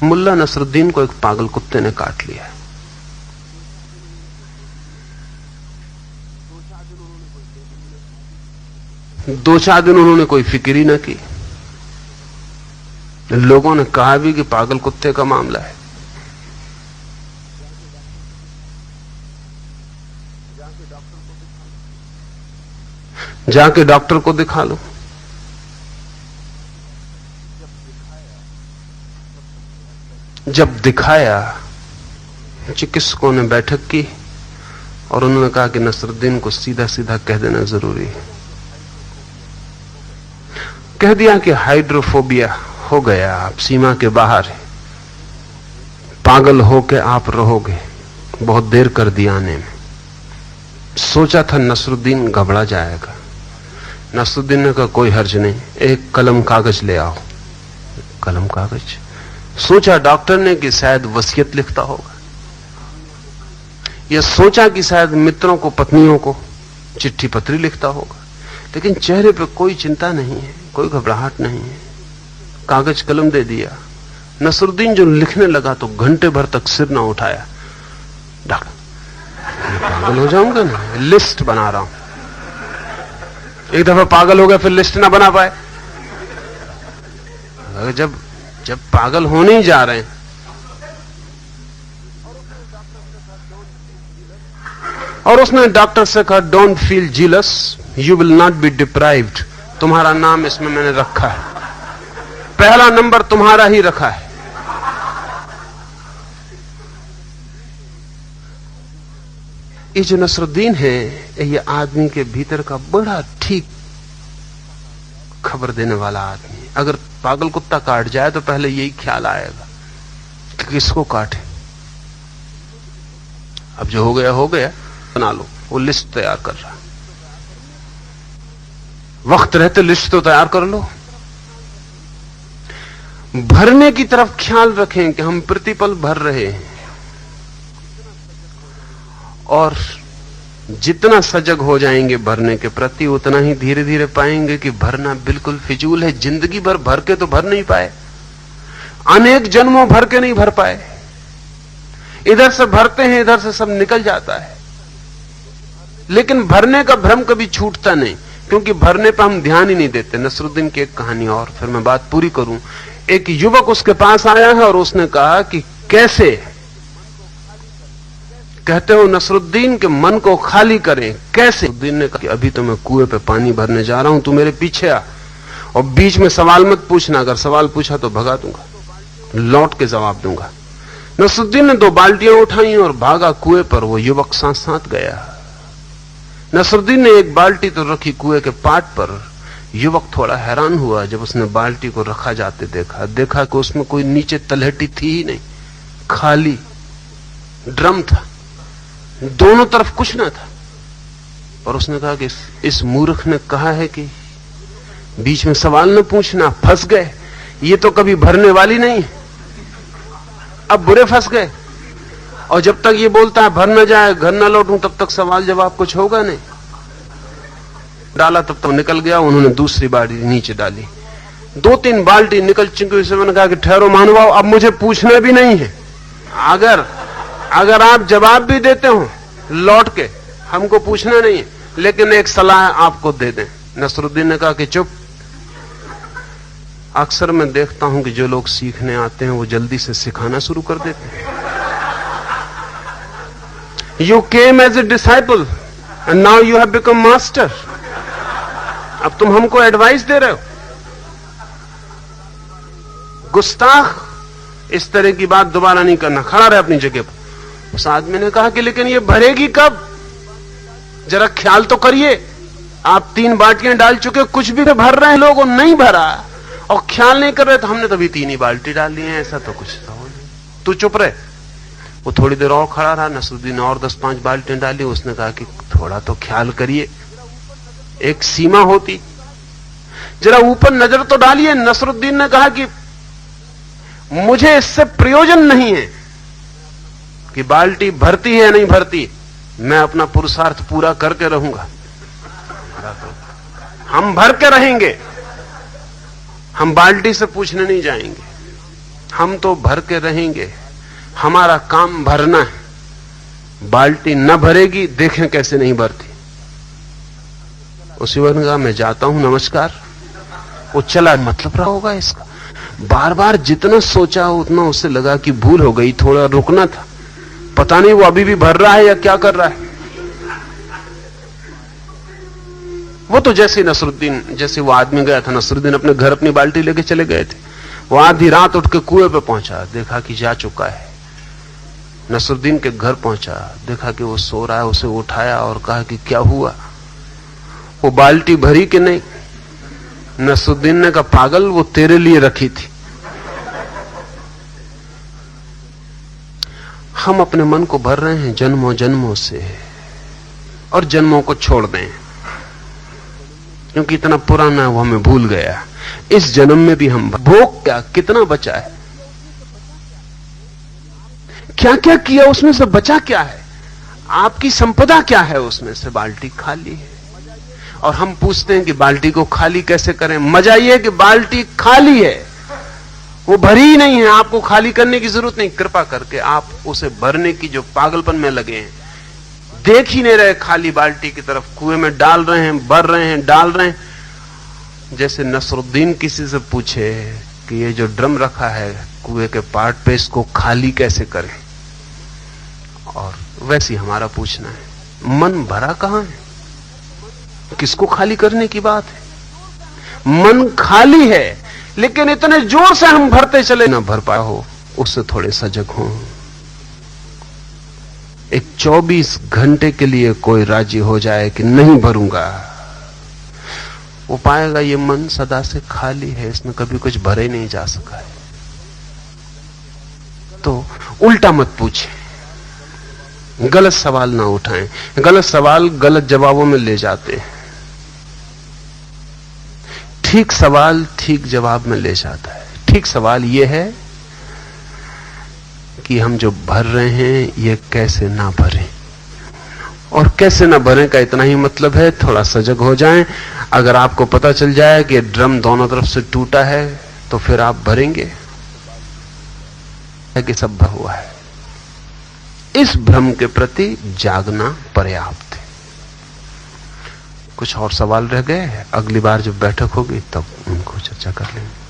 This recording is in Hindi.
मुल्ला नसरुद्दीन को एक पागल कुत्ते ने काट लिया। दो चार दिन उन्होंने कोई फिक्र ही न की। लोगों ने कहा भी कि पागल कुत्ते का मामला है। जाके डॉक्टर को दिखा लो। जब दिखाया, चिकित्सकों ने बैठक की और उन्होंने कहा कि नसरुद्दीन को सीधा सीधा कह देना जरूरी है। कह दिया कि हाइड्रोफोबिया हो गया, आप सीमा के बाहर है, पागल होके आप रहोगे, बहुत देर कर दी आने में। सोचा था नसरुद्दीन घबरा जाएगा। नसरुद्दीन ने कहा कोई हर्ज नहीं, एक कलम कागज ले आओ। कलम कागज? सोचा डॉक्टर ने कि शायद वसीयत लिखता होगा, या सोचा कि शायद मित्रों को, पत्नियों को चिट्ठी पत्री लिखता होगा, लेकिन चेहरे पे कोई चिंता नहीं है, कोई घबराहट नहीं है। कागज कलम दे दिया। नसरुद्दीन जो लिखने लगा तो घंटे भर तक सिर ना उठाया। डॉक्टर, मैं पागल हो जाऊंगा ना, लिस्ट बना रहा हूं। एक दफा पागल हो गया फिर लिस्ट ना बना पाए। जब पागल होने ही जा रहे हैं, और उसने डॉक्टर से कहा don't feel jealous, you will not be deprived. तुम्हारा नाम इसमें मैंने रखा है, पहला नंबर तुम्हारा ही रखा है। ये जो नसरुद्दीन है, ये आदमी के भीतर का बड़ा ठीक खबर देने वाला आदमी है। अगर पागल कुत्ता काट जाए तो पहले यही ख्याल आएगा कि किसको काटे। अब जो हो गया, बना लो। वो लिस्ट तैयार कर रहा, वक्त रहते लिस्ट तो तैयार कर लो। भरने की तरफ ख्याल रखें कि हम प्रतिपल भर रहे हैं, और जितना सजग हो जाएंगे भरने के प्रति, उतना ही धीरे धीरे पाएंगे कि भरना बिल्कुल फिजूल है। जिंदगी भर भर के तो भर नहीं पाए, अनेक जन्मों भर के नहीं भर पाए। इधर से भरते हैं, इधर से सब निकल जाता है, लेकिन भरने का भ्रम कभी छूटता नहीं, क्योंकि भरने पर हम ध्यान ही नहीं देते। नसरुद्दीन की एक कहानी और, फिर मैं बात पूरी करूं। एक युवक उसके पास आया है और उसने कहा कि कैसे कहते हो नसरुद्दीन के मन को खाली करें, कैसे? नसरुद्दीन ने कहा कि अभी तो मैं कुएं पे पानी भरने जा रहा हूं, तू मेरे पीछे आ, और बीच में सवाल मत पूछना, अगर सवाल पूछा तो भगा दूंगा, लौट के जवाब दूंगा। नसरुद्दीन ने 2 बाल्टियां उठाई और भागा कुएं पर। वो युवक साथ साथ गया। नसरुद्दीन ने एक बाल्टी तो रखी कुएं के पाट पर। युवक थोड़ा हैरान हुआ जब उसने बाल्टी को रखा जाते देखा कि उसमें कोई नीचे तलहटी थी ही नहीं, खाली ड्रम था, दोनों तरफ कुछ ना था। और उसने कहा कि इस मूर्ख ने कहा है कि बीच में सवाल न पूछना, फंस गए, ये तो कभी भरने वाली नहीं, अब बुरे फंस गए। और जब तक ये बोलता है भर न जाए, घर न लौटूं, तब तक सवाल जवाब कुछ होगा नहीं। डाला तब तक निकल गया। उन्होंने दूसरी बाल्टी नीचे डाली, 2-3 बाल्टी निकल चुकी। उसने मैंने कहा कि ठहरो महानुभाव, अब मुझे पूछना भी नहीं है, अगर आप जवाब भी देते हो लौट के, हमको पूछना नहीं है, लेकिन एक सलाह आपको दे दें। नसरुद्दीन ने कहा कि चुप। अक्सर मैं देखता हूं कि जो लोग सीखने आते हैं वो जल्दी से सिखाना शुरू कर देते हैं। You came as a disciple and now you have become master. अब तुम हमको एडवाइस दे रहे हो। गुस्ताख, इस तरह की बात दोबारा नहीं करना, खड़ा रहे अपनी जगह पर। उस आदमी ने कहा कि लेकिन ये भरेगी कब, जरा ख्याल तो करिए। आप 3 बाल्टियां डाल चुके, कुछ भी भर रहे हैं लोग, और नहीं भरा, और ख्याल नहीं कर रहे, तो हमने तभी 3 ही बाल्टी डाल ली है, ऐसा तो कुछ तो हो नहीं, तू चुप रहे। वो थोड़ी देर और खड़ा रहा। नसरुद्दीन और 10-5 बाल्टियां डाली। उसने कहा कि थोड़ा तो ख्याल करिए, एक सीमा होती, जरा ऊपर नजर तो डालिए। नसरुद्दीन ने कहा कि मुझे इससे प्रयोजन नहीं है कि बाल्टी भरती है या नहीं भरती, मैं अपना पुरुषार्थ पूरा करके रहूंगा। हम भर के रहेंगे, हम बाल्टी से पूछने नहीं जाएंगे। हम तो भर के रहेंगे, हमारा काम भरना है। बाल्टी न भरेगी, देखें कैसे नहीं भरती। उसी वक्त कहा मैं जाता हूं, नमस्कार। वो चला। मतलब रहा होगा इसका। बार बार जितना सोचा उतना उससे लगा कि भूल हो गई, थोड़ा रुकना था। पता नहीं वो अभी भी भर रहा है या क्या कर रहा है। वो तो जैसे नसरुद्दीन, जैसे वो आदमी गया था, नसरुद्दीन अपने घर अपनी बाल्टी लेके चले गए थे। वो आधी रात उठ के कुएं पे पहुंचा, देखा कि जा चुका है। नसरुद्दीन के घर पहुंचा, देखा कि वो सो रहा है। उसे उठाया और कहा कि क्या हुआ, वो बाल्टी भरी कि नहीं? नसरुद्दीन ने कहा पागल, वो तेरे लिए रखी थी। हम अपने मन को भर रहे हैं जन्मों जन्मों से, और जन्मों को छोड़ दें क्योंकि इतना पुराना है वो हमें भूल गया। इस जन्म में भी हम भोग क्या, कितना बचा है, क्या क्या किया, उसमें से बचा क्या है, आपकी संपदा क्या है, उसमें से बाल्टी खाली है। और हम पूछते हैं कि बाल्टी को खाली कैसे करें। मजा यह है कि बाल्टी खाली है, वो भरी ही नहीं है। आपको खाली करने की जरूरत नहीं। कृपा करके आप उसे भरने की जो पागलपन में लगे हैं, देख ही नहीं रहे खाली बाल्टी की तरफ, कुएं में डाल रहे हैं, भर रहे हैं, डाल रहे हैं। जैसे नसरुद्दीन किसी से पूछे कि ये जो ड्रम रखा है कुएं के पार्ट पे, इसको खाली कैसे करें, और वैसे ही हमारा पूछना है, मन भरा कहां है, किसको खाली करने की बात है। मन खाली है, लेकिन इतने जोर से हम भरते चले, ना भर पाया हो, उससे थोड़े सजग हो। एक 24 घंटे के लिए कोई राजी हो जाए कि नहीं भरूंगा, वो पाएगा ये मन सदा से खाली है, इसमें कभी कुछ भरे नहीं जा सका है। तो उल्टा मत पूछें, गलत सवाल ना उठाएं। गलत सवाल गलत जवाबों में ले जाते हैं, ठीक सवाल ठीक जवाब में ले जाता है। ठीक सवाल यह है कि हम जो भर रहे हैं ये कैसे ना भरें, और कैसे ना भरें का इतना ही मतलब है, थोड़ा सजग हो जाएं। अगर आपको पता चल जाए कि ड्रम दोनों तरफ से टूटा है तो फिर आप भरेंगे कि सब भरा हुआ है। इस भ्रम के प्रति जागना पर्याप्त है। कुछ और सवाल रह गए, अगली बार जब बैठक होगी तब उनको चर्चा कर लेंगे।